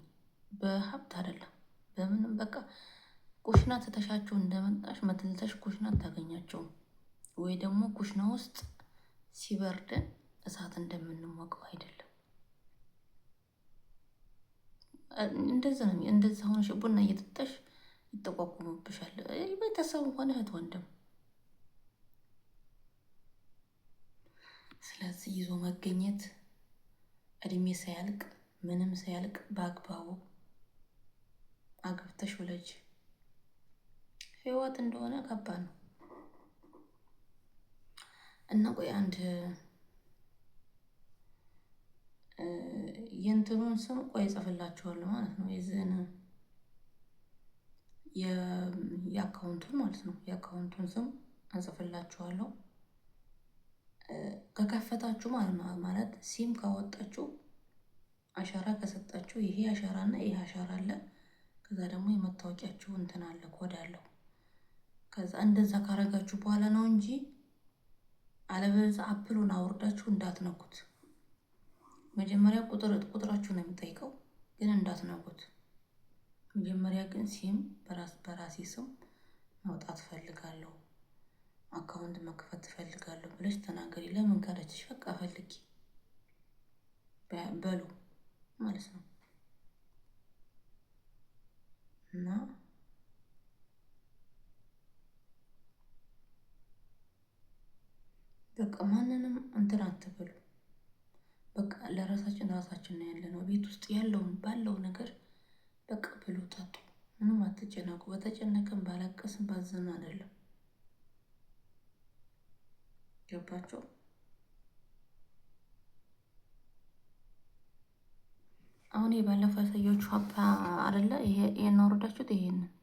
በሀብት አይደለም በምንም። በቃ ኩሽና ትተሻቸው እንደመጣሽ መትልተሽ ኩሽና አታገኛቸውም። ወይ ደግሞ ኩሽና ውስጥ ሲበርደን እሳት እንደምንሞቀው አይደለም። እንደዛ ነው። እንደዛ ሆነሽ ቡና እየጠጣሽ ይጠቋቁሙብሻል። ቤተሰብ ሆነ እህት ወንድም። ስለዚህ ይዞ መገኘት እድሜ ሳያልቅ ምንም ሳያልቅ በአግባቡ አግብተሽ ውለጅ። ህይወት እንደሆነ ከባድ ነው እና ቆይ አንድ የእንትኑን ስም ቆይ እጽፍላችኋለሁ ማለት ነው። የዚህን የአካውንቱን ማለት ነው። የአካውንቱን ስም እጽፍላችኋለሁ። ከከፈታችሁ ማለት ሲም ካወጣችሁ አሻራ ከሰጣችሁ ይሄ አሻራ እና ይሄ አሻራ አለ። ከዛ ደግሞ የመታወቂያችሁ እንትን አለ፣ ኮድ አለው። ከዛ እንደዛ ካረጋችሁ በኋላ ነው እንጂ አለበለዚያ አፕሉን አውርዳችሁ እንዳትነኩት። መጀመሪያ ቁጥራችሁ ነው የሚጠይቀው፣ ግን እንዳትነኩት። መጀመሪያ ግን ሲም በራሴ ስም ማውጣት ፈልጋለሁ፣ አካውንት መክፈት ፈልጋለሁ ብለሽ ተናገሪ። ለምን ካለችሽ በቃ ፈልጊ በሉ ማለት ነው። እና በቃ ማንንም እንትን አትበሉ። በቃ ለራሳችን ነው ያለ ነው። ቤት ውስጥ ያለውን ባለው ነገር በቃ ብሉ፣ ጠጡ፣ ምንም አትጨነቁ። በተጨነቀም ባለቀስም ባዘን አይደለም። ገባችሁ? አሁን ባለፈው ያሳያችሁ አባ አይደለ? ይሄን አወረዳችሁት።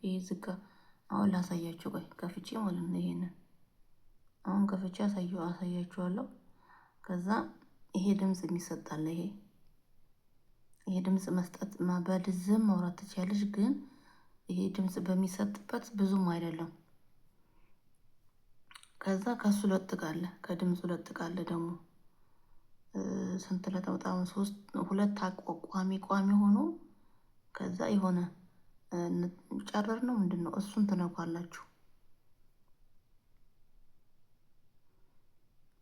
ይሄ ዝጋ። አሁን ላሳያችሁ። ቆይ ከፍቼ ማለት ነው። ይሄንን አሁን ከፍቼ አሳያችኋለሁ። ከዛ ይሄ ድምጽ የሚሰጣል። ይሄ ድምጽ መስጠት በድዝም ማውራት ትችያለሽ፣ ግን ይሄ ድምጽ በሚሰጥበት ብዙም አይደለም። ከዛ ከሱ ለጥቃለ ከድምፁ ለጥቃለ ደግሞ ስንት ለተውጣም ሁለት ቋሚ ሆኖ ከዛ የሆነ ጨረር ነው ምንድነው? እሱን ትነኳላችሁ።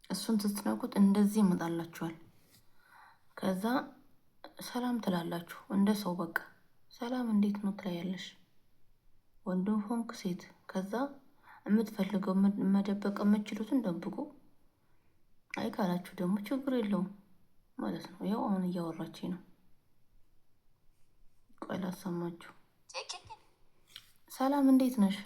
እሱን ስትነኩት እንደዚህ ይመጣላችኋል። ከዛ ሰላም ትላላችሁ እንደ ሰው በቃ ሰላም እንዴት ነው ትላያለሽ፣ ወንድም ሆንክ ሴት። ከዛ የምትፈልገው መደበቅ የምትችሉትን ደብቁ። አይ ካላችሁ ደግሞ ችግር የለውም ማለት ነው። ያው አሁን እያወራችኝ ነው። ቆይ ላሰማችሁ። ሰላም እንዴት ነሽ?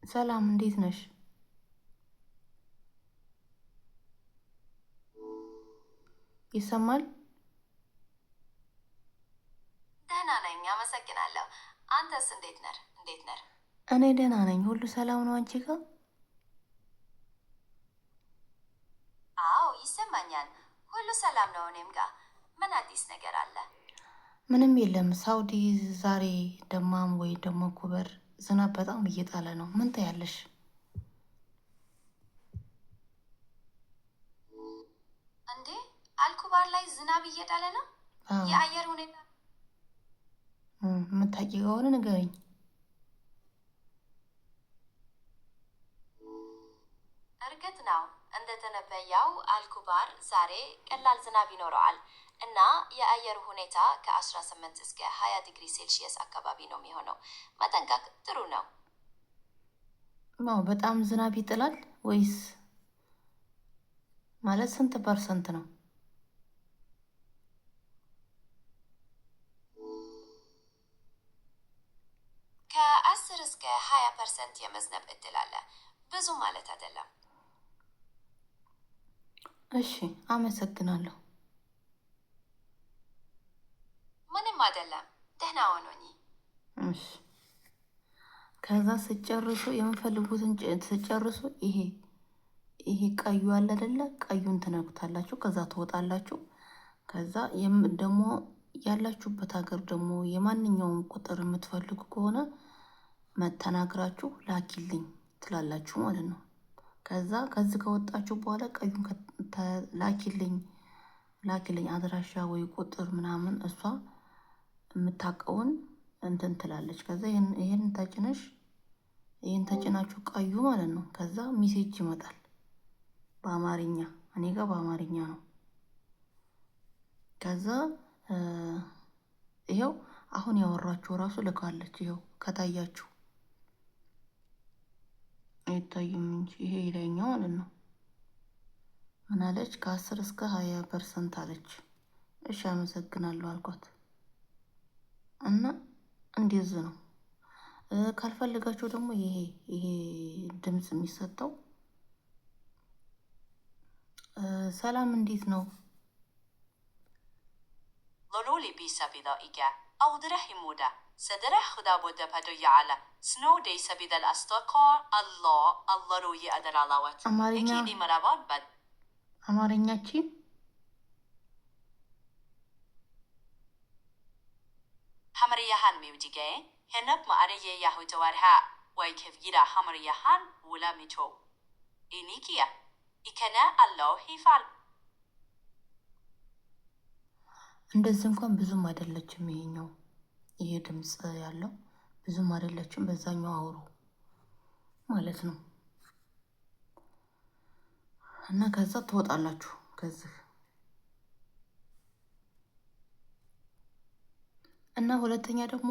ሰላም እንዴት ነሽ? ይሰማል? ደህና ነኝ፣ አመሰግናለሁ። አንተስ እንዴት ነህ? እኔ ደህና ነኝ። ሁሉ ሰላም ነው አንቺ ጋር? አዎ ይሰማኛል። ሁሉ ሰላም ነው እኔም ጋር። ምን አዲስ ነገር አለ? ምንም የለም። ሳውዲ ዛሬ ደማም ወይ ደግሞ ኩበር ዝናብ በጣም እየጣለ ነው። ምን ታያለሽ? እንዴ አልኩባር ላይ ዝናብ እየጣለ ነው? የአየር ሁኔታ የምታውቂ ከሆነ ንገረኝ። እርግጥ ነው እንደተነበየው አልኩባር ዛሬ ቀላል ዝናብ ይኖረዋል እና የአየር ሁኔታ ከ18 እስከ 20 ዲግሪ ሴልሺየስ አካባቢ ነው የሚሆነው። መጠንቀቅ ጥሩ ነው። በጣም ዝናብ ይጥላል ወይስ ማለት ስንት ፐርሰንት ነው? ከ10 እስከ 20% የመዝነብ እድል አለ። ብዙ ማለት አይደለም። እሺ አመሰግናለሁ። ምንም አይደለም። ደህና ሆኖኝ። እሺ ከዛ ስጨርሱ የምፈልጉትን ስጨርሱ ይሄ ቀዩ አለ አይደለ? ቀዩን ትነኩታላችሁ። ከዛ ትወጣላችሁ። ከዛ ደግሞ ያላችሁበት ሀገር ደግሞ የማንኛውም ቁጥር የምትፈልጉ ከሆነ መተናግራችሁ ላኪልኝ ትላላችሁ ማለት ነው። ከዛ ከዚህ ከወጣችሁ በኋላ ቀዩን ላኪልኝ አድራሻ ወይ ቁጥር ምናምን እሷ የምታውቀውን እንትን ትላለች። ከዛ ይሄን ተጭናችሁ ቀዩ ማለት ነው። ከዛ ሚሴጅ ይመጣል በአማርኛ፣ እኔ ጋር በአማርኛ ነው። ከዛ ይኸው አሁን ያወራችሁ ራሱ ልካለች። ይኸው ከታያችሁ አይታይም እንጂ ይሄ ይለኛው ማለት ነው። ምን አለች? ከ10 እስከ 20% አለች። እሺ አመሰግናለሁ አልኳት እና እንደዚህ ነው። ካልፈልጋችሁ ደግሞ ይሄ ድምጽ የሚሰጠው ሰላም እንዴት ነው? ሎሎሊ ቢሰቢዳ ኢጋ አውድረህ ይሙዳ ሰደረ خدا بوده پدو يعلى سنو دي سبيد الاستقار الله روي ادلالاوات አማርኛ اكيد مرابان بد አማርኛችን حمريهان ميوجيجي هنب معريه ياهو توارها ويكف جيرا حمريهان ولا ميتو إنيكيا إكنا الله يفعل እንደዚህ እንኳን ብዙም አይደለችም። ይሄ ድምጽ ያለው ብዙም አይደለችም። በዛኛው አውሩ ማለት ነው። እና ከዛ ትወጣላችሁ ከዚህ እና ሁለተኛ ደግሞ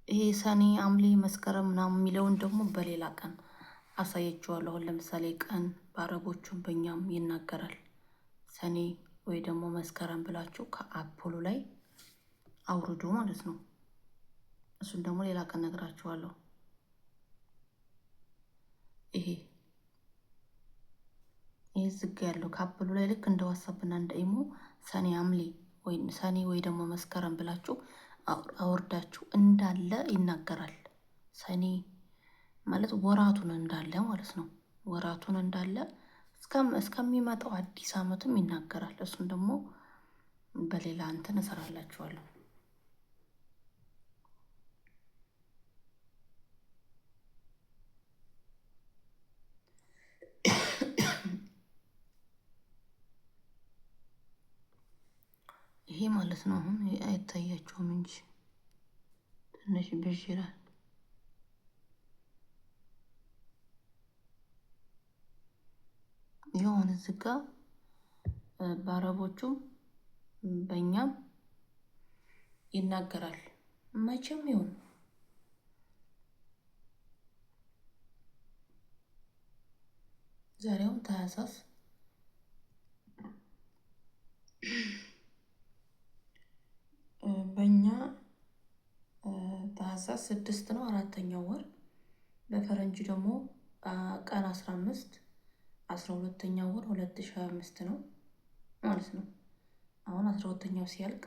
ይሄ ሰኔ፣ ሐምሌ፣ መስከረም ምናምን የሚለውን ደግሞ በሌላ ቀን አሳያችኋለሁ። አሁን ለምሳሌ ቀን በአረቦቹም በእኛም ይናገራል። ሰኔ ወይ ደግሞ መስከረም ብላችሁ ከአፕሉ ላይ አውርዱ ማለት ነው። እሱን ደግሞ ሌላ ቀን ነግራችኋለሁ። ይሄ ዝግ ያለው ከአፕሉ ላይ ልክ እንደ ዋትሳፕና እንደ ኢሞ ሰኔ ወይ ደግሞ መስከረም ብላችሁ አውርዳችሁ እንዳለ ይናገራል። ሰኔ ማለት ወራቱን እንዳለ ማለት ነው። ወራቱን እንዳለ እስከሚመጣው አዲስ ዓመትም ይናገራል። እሱን ደግሞ በሌላ እንትን እሰራላችኋለሁ። ይሄ ማለት ነው። አሁን አይታያቸውም እንጂ ትንሽ ብዥ ይላል። የሆነ እዚህ ጋ በአረቦቹም በእኛም ይናገራል። መቼም ይሁን ዛሬውን ታህሳስ በእኛ ታህሳስ 6 ነው፣ 4ኛው ወር። በፈረንጅ ደግሞ ቀን 15 12ኛው ወር 2025 ነው ማለት ነው። አሁን 12ኛው ሲያልቅ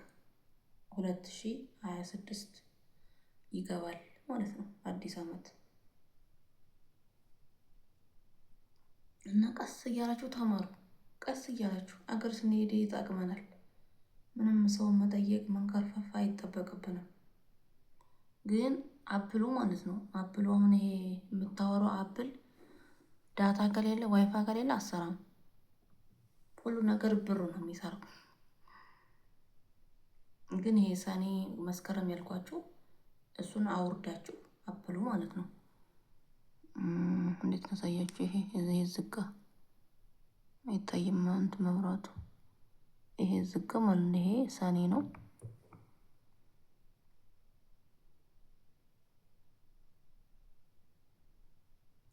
2026 ይገባል ማለት ነው አዲስ ዓመት። እና ቀስ እያላችሁ ተማሩ። ቀስ እያላችሁ አገር ስንሄድ ይጠቅመናል። ምንም ሰውን መጠየቅ መንከርፈፍ አይጠበቅብንም። ግን አፕሉ ማለት ነው አፕሉ አሁን ይሄ የምታወራው አፕል ዳታ ከሌለ ዋይፋይ ከሌለ አሰራም። ሁሉ ነገር ብሩ ነው የሚሰራው። ግን ይሄ ሰኔ መስከረም ያልኳችሁ እሱን አውርዳችሁ አፕሉ ማለት ነው። እንዴት ታሳያችሁ? ይሄ ዝጋ አይታይም እንትን መብራቱ። ይሄ ዝጋ ማለት ነው። ይሄ ሰኔ ነው።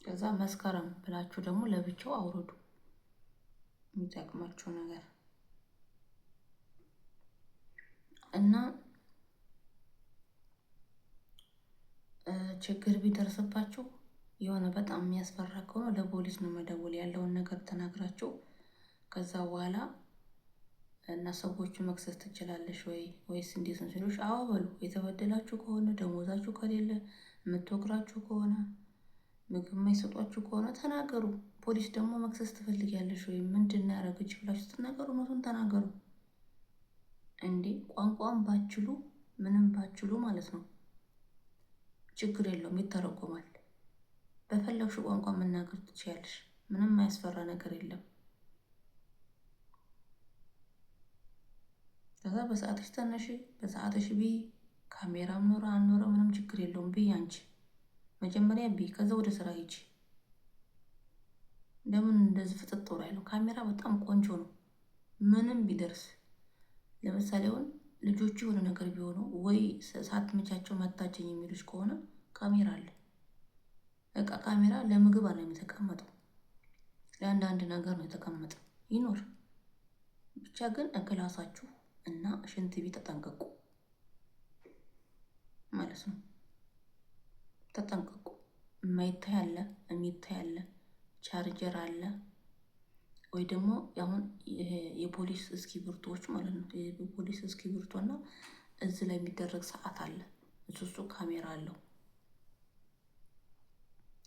ከዛ መስከረም ብላችሁ ደግሞ ለብቻው አውርዱ የሚጠቅማችሁ ነገር እና ችግር ቢደርስባችሁ የሆነ በጣም የሚያስፈራ ከሆነ ለፖሊስ ነው መደወል። ያለውን ነገር ተናግራችሁ ከዛ በኋላ እና ሰዎቹ መክሰስ ትችላለሽ ወይስ እንዴት ነው ሲሉሽ፣ አዎ በሉ። የተበደላችሁ ከሆነ ደሞዛችሁ ከሌለ የምትወቅራችሁ ከሆነ ምግብ የማይሰጧችሁ ከሆነ ተናገሩ። ፖሊስ ደግሞ መክሰስ ትፈልጊያለሽ ወይ ምንድን ነው ያደረገች ብላችሁ ስትናገሩ እውነቱን ተናገሩ። እንዴ ቋንቋን ባችሉ ምንም ባችሉ ማለት ነው ችግር የለውም፣ ይተረጎማል። በፈለግሽው ቋንቋ መናገር ትችያለሽ። ምንም የማያስፈራ ነገር የለም። ከዛ በሰዓትሽ ተነሽ፣ በሰዓትሽ ቢ ካሜራም ኖረ አልኖረ ምንም ችግር የለውም። ቢ አንቺ መጀመሪያ ቢ ከዛ ወደ ስራ ሂጂ። ለምን እንደዚህ ፍጥጥ ላይ ነው? ካሜራ በጣም ቆንጆ ነው። ምንም ቢደርስ ለምሳሌ አሁን ልጆቹ የሆነ ነገር ቢሆኑ ወይ ሳትመቻቸው መታችኝ የሚሉሽ ከሆነ ካሜራ አለ። በቃ ካሜራ ለምግብ አለ የተቀመጠው፣ ለአንዳንድ ነገር ነው የተቀመጠው። ይኖር ብቻ ግን እክላሳችሁ እና ሽንት ቤት ተጠንቀቁ ማለት ነው። ተጠንቀቁ። የማይታይ አለ፣ የሚታይ አለ፣ ቻርጀር አለ፣ ወይ ደግሞ አሁን የፖሊስ እስክሪብቶዎች ማለት ነው። የፖሊስ እስክሪብቶና እዚህ ላይ የሚደረግ ሰዓት አለ። እሱ ካሜራ አለው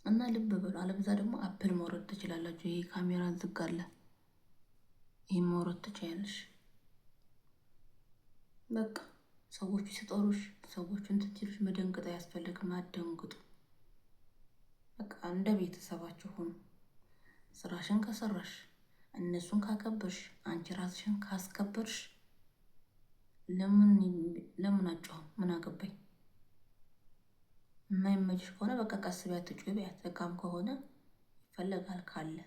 እና ልብ በሉ። አለበዛ ደግሞ አፕል መውረድ ትችላላችሁ። ይሄ ካሜራ ዝግ አለ፣ ይሄን መውረድ ትችያለሽ። በቃ ሰዎቹ ሲጠሩሽ ሰዎቹ እንትን ሲሉሽ መደንገጥ አያስፈልግም። አደንግጡ። በቃ እንደ ቤተሰባችሁ ሁኑ። ስራሽን ከሰራሽ እነሱን ካከበርሽ አንቺ ራስሽን ካስከበርሽ ለምን አጫው ምን አገባኝ? የማይመችሽ ከሆነ በቃ ቀስ ቢያት ጩ ቢያት እቃም ከሆነ ይፈለጋል ካለ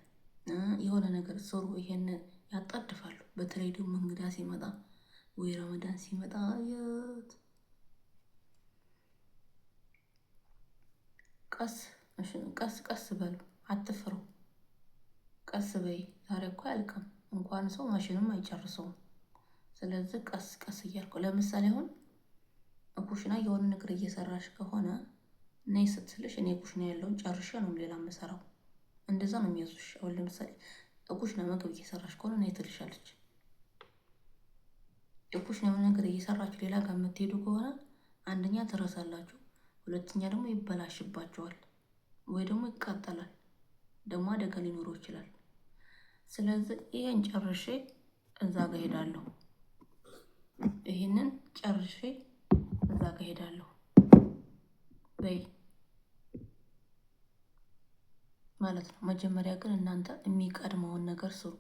የሆነ ነገር ስሩ። ይሄን ያጣድፋሉ። በተለይ ደግሞ እንግዳ ሲመጣ ወይ ረመዳን ሲመጣ ቀስ በሉ፣ አትፍሩ። ቀስ በይ። ዛሬ እኮ አያልቅም፣ እንኳን ሰው ማሽንም አይጨርሰውም። ስለዚህ ቀስ ቀስ እያልኩ ለምሳሌ አሁን ኩሽና የሆነ ነገር እየሰራሽ ከሆነ ነይ ስትልሽ እኔ ኩሽና ያለውን ጨርሼ ነው ሌላ የምሰራው። እንደዛ ነው የሚያዙሽ። አሁን ለምሳሌ ኩሽና ምግብ እየሰራሽ ከሆነ ነይ ትልሻለች። ኩሽና የሆነ ነገር እየሰራችሁ ሌላ ጋር የምትሄዱ ከሆነ አንደኛ ትረሳላችሁ፣ ሁለተኛ ደግሞ ይበላሽባቸዋል ወይ ደግሞ ይቃጠላል፣ ደግሞ አደጋ ሊኖረው ይችላል። ስለዚህ ይሄን ጨርሼ እዛ ጋር ሄዳለሁ። ይሄንን ጨርሼ እዛ ጋር ሄዳለሁ በይ ማለት ነው። መጀመሪያ ግን እናንተ የሚቀድመውን ነገር ስሩ።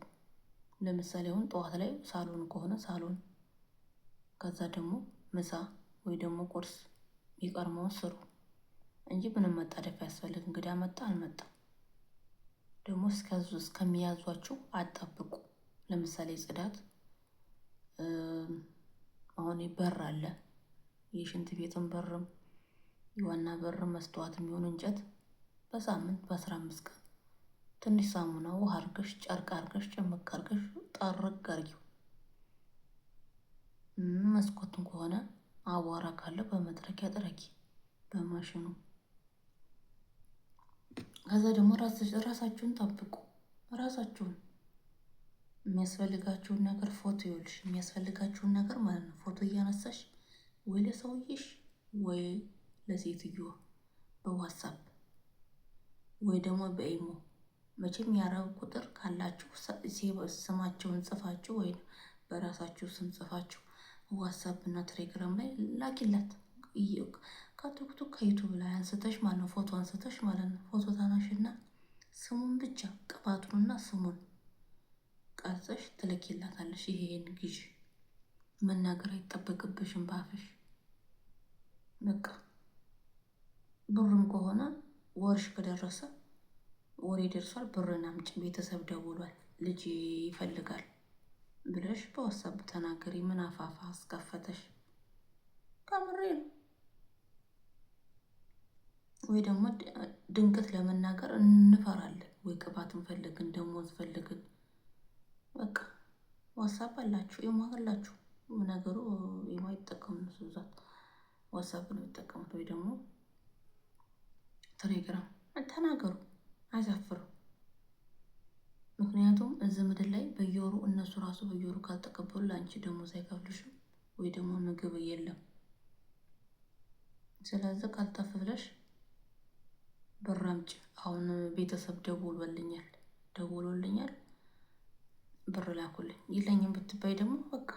ለምሳሌ አሁን ጠዋት ላይ ሳሎን ከሆነ ሳሎን፣ ከዛ ደግሞ ምሳ ወይ ደግሞ ቁርስ የሚቀድመውን ስሩ እንጂ ምንም መጣደፍ ያስፈልግ። እንግዲህ መጣ አልመጣ ደግሞ እስከሚያዟችሁ አጠብቁ። ለምሳሌ ጽዳት፣ አሁን በር አለ፣ የሽንት ቤትን በርም የዋና በርም መስተዋት የሚሆን እንጨት በሳምንት በ15 ቀን ትንሽ ሳሙና ውሃ አርገሽ ጨርቅ አርገሽ ጨምቅ አርገሽ ጠርግ አርጊው። መስኮትን ከሆነ አቧራ ካለ በመጥረጊያ ጥረጊ በማሽኑ። ከዛ ደግሞ ራሳችሁን ጠብቁ። ራሳችሁን የሚያስፈልጋችሁን ነገር ፎቶ ይኸውልሽ፣ የሚያስፈልጋችሁን ነገር ማለት ነው ፎቶ እያነሳሽ ወይ ለሰውዬሽ ወይ ለሴትዮዋ በዋትሳፕ ወይ ደግሞ በኢሞ መቼም ያረብ ቁጥር ካላችሁ ስማቸውን ጽፋችሁ ወይ በራሳችሁ ስም ጽፋችሁ ዋትሳፕ እና ቴሌግራም ላይ ላኪላት። ከቲክቶክ ከዩቱብ ላይ አንስተሽ ማለት ነው ፎቶ አንስተሽ ማለት ነው ፎቶ ታናሽና ስሙን ብቻ ቅባቱንና ስሙን ቀርጸሽ ትልኪላታለሽ። ይሄን ግዢ መናገር አይጠበቅብሽም ባፍሽ። በቃ ብሩም ከሆነ ወርሽ ከደረሰ ወሬ ደርሷል፣ ብርን አምጪ፣ ቤተሰብ ደውሏል፣ ልጅ ይፈልጋል ብለሽ በዋትሳፕ ተናገሪ። ምን አፋፋ አስከፈተሽ? ከምሬ ነው። ወይ ደግሞ ድንገት ለመናገር እንፈራለን፣ ወይ ቅባት እንፈልግን ደሞዝ ፈልግን። በቃ ዋትሳፕ አላችሁ፣ ኢሞ አላችሁ። ነገሩ ኢሞ አይጠቀሙም ብዛት ዋትሳፕ ነው የሚጠቀሙት፣ ወይ ደግሞ ቴሌግራም። ተናገሩ፣ አያሳፍርም። ምክንያቱም እዚህ ምድር ላይ በየወሩ እነሱ ራሱ በየወሩ ካልተቀበሉ ለአንቺ ደሞዝ አይከፍልሽም፣ ወይ ደግሞ ምግብ የለም። ስለዚህ ቀልጠፍ ብለሽ ብር አምጪ። አሁን ቤተሰብ ደውሎልኛል ብር ላኩልኝ ይለኝም ብትባይ ደግሞ በቃ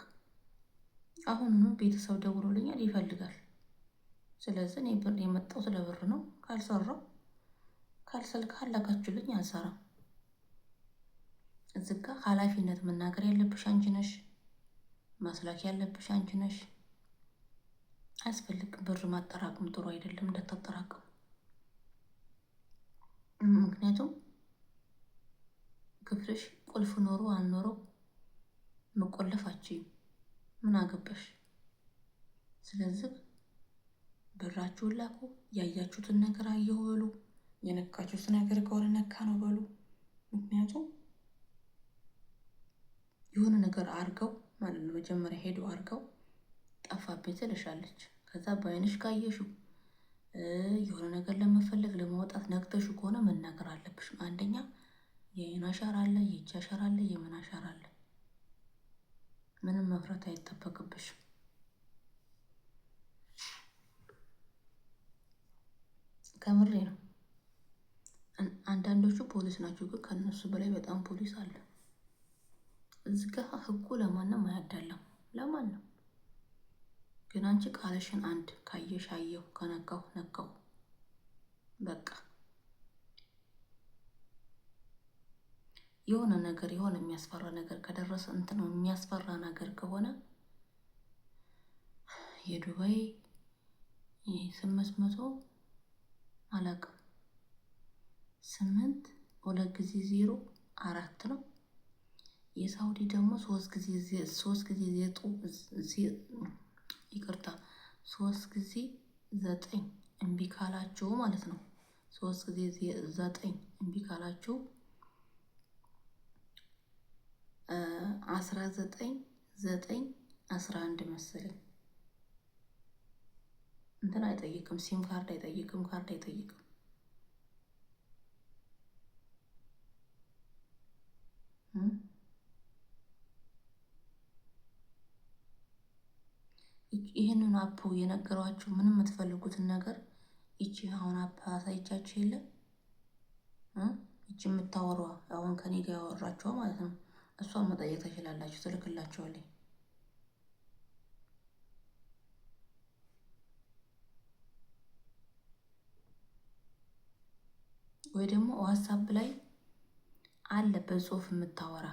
አሁን ቤተሰብ ደውሎልኛል ይፈልጋል። ስለዚህ እኔ ብር የመጣው ስለ ብር ነው። ካልሰራው ካላካችሁልኝ አልሰራም። እዚህ ጋ ኃላፊነት መናገር ያለብሽ አንቺ ነሽ፣ መስላክ ያለብሽ አንቺ ነሽ። አያስፈልግም። ብር ማጠራቅም ጥሩ አይደለም፣ እንዳታጠራቅም። ምክንያቱም ክፍልሽ ቁልፍ ኖሮ አልኖረው መቆለፋችሁ ምን አገባሽ? ስለዚህ ብራችሁን ላኩ። ያያችሁትን ነገር አየሁ በሉ፣ የነካችሁት ነገር ከሆነ ነካ ነው በሉ። ምክንያቱም የሆነ ነገር አርገው ማለት ነው መጀመሪያ ሄዶ አርገው ጠፋብኝ ትልሻለች። ከዛ በአይንሽ ካየሽው የሆነ ነገር ለመፈለግ ለማውጣት ነግተሽ ከሆነ መናገር አለብሽ። አንደኛ የአይን አሻራ አለ፣ የእጅ አሻራ አለ፣ የምን አሻራ አለ። ምንም መፍራት አይጠበቅብሽም። ከምሬ ነው። አንዳንዶቹ ፖሊስ ናቸው፣ ግን ከነሱ በላይ በጣም ፖሊስ አለ። እዚህ ጋ ህጉ ለማንም አያዳለም፣ ለማንም። ግን አንቺ ቃልሽን አንድ ካየሽ አየሁ፣ ከነካሁ ነካሁ፣ በቃ የሆነ ነገር የሆነ የሚያስፈራ ነገር ከደረሰ እንትን ነው የሚያስፈራ ነገር ከሆነ የዱባይ 800 አላውቅም 8 2 ጊዜ 0 4 ነው። የሳውዲ ደግሞ 3 ጊዜ 9 እምቢ ካላችሁ ማለት ነው። 3 ጊዜ 9 እምቢ ካላችሁ 19 መሰለኝ። እንትን አይጠይቅም፣ ሲም ካርድ አይጠይቅም፣ ካርድ አይጠይቅም። ይህንን አፕ የነገሯችሁ ምንም የምትፈልጉትን ነገር ይቺ አሁን አፕ አሳይቻችሁ የለም ይቺ የምታወራዋ አሁን ከኔ ጋር ያወራችኋ ማለት ነው። እሷን መጠየቅ ትችላላችሁ፣ ትልክላችኋለች። ወይ ደግሞ ዋትስአፕ ላይ አለ በጽሁፍ የምታወራ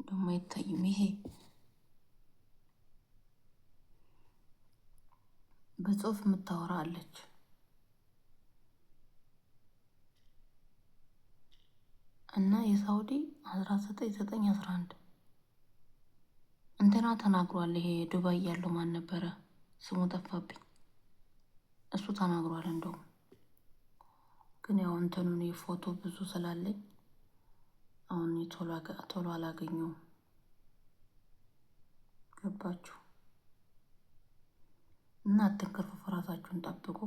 ደግሞ አይታይም። ይሄ በጽሁፍ የምታወራ አለች። እና የሳውዲ 1911 እንትና ተናግሯል። ይሄ ዱባይ ያለው ማን ነበረ ስሙ ጠፋብኝ። እሱ ተናግሯል። እንደውም ግን ያው እንትኑን የፎቶ ብዙ ስላለኝ አሁን ቶሎ አላገኘውም። ገባችሁ? እና አትንከርፉ፣ ራሳችሁን ጠብቁ።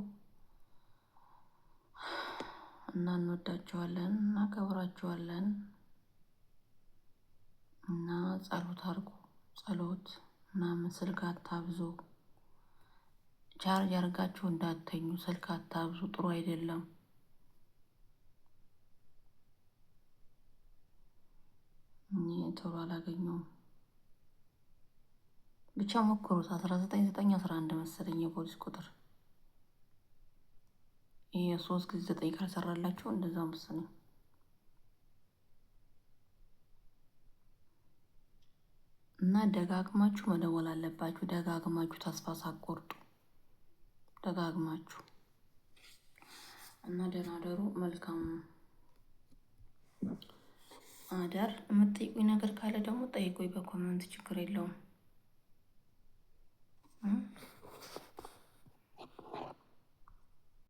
እና እንወዳችኋለን፣ እናከብራችኋለን። እና ጸሎት አድርጉ። ጸሎት ምናምን ስልክ አታብዙ። ቻርጅ አድርጋችሁ እንዳተኙ። ስልክ አታብዙ፣ ጥሩ አይደለም። እኔ ቶሎ አላገኘውም። ብቻ ሞክሩት። 1911 መሰለኝ የፖሊስ ቁጥር። ይሄ 3 ጊዜ 9 ካልሰራላችሁ እንደዛ መሰለኝ። እና ደጋግማችሁ መደወል አለባችሁ። ደጋግማችሁ ተስፋ ሳትቆርጡ ደጋግማችሁ። እና ደህና አደሩ። መልካም አዳር። የምትጠይቁኝ ነገር ካለ ደግሞ ጠይቁኝ በኮመንት፣ ችግር የለውም።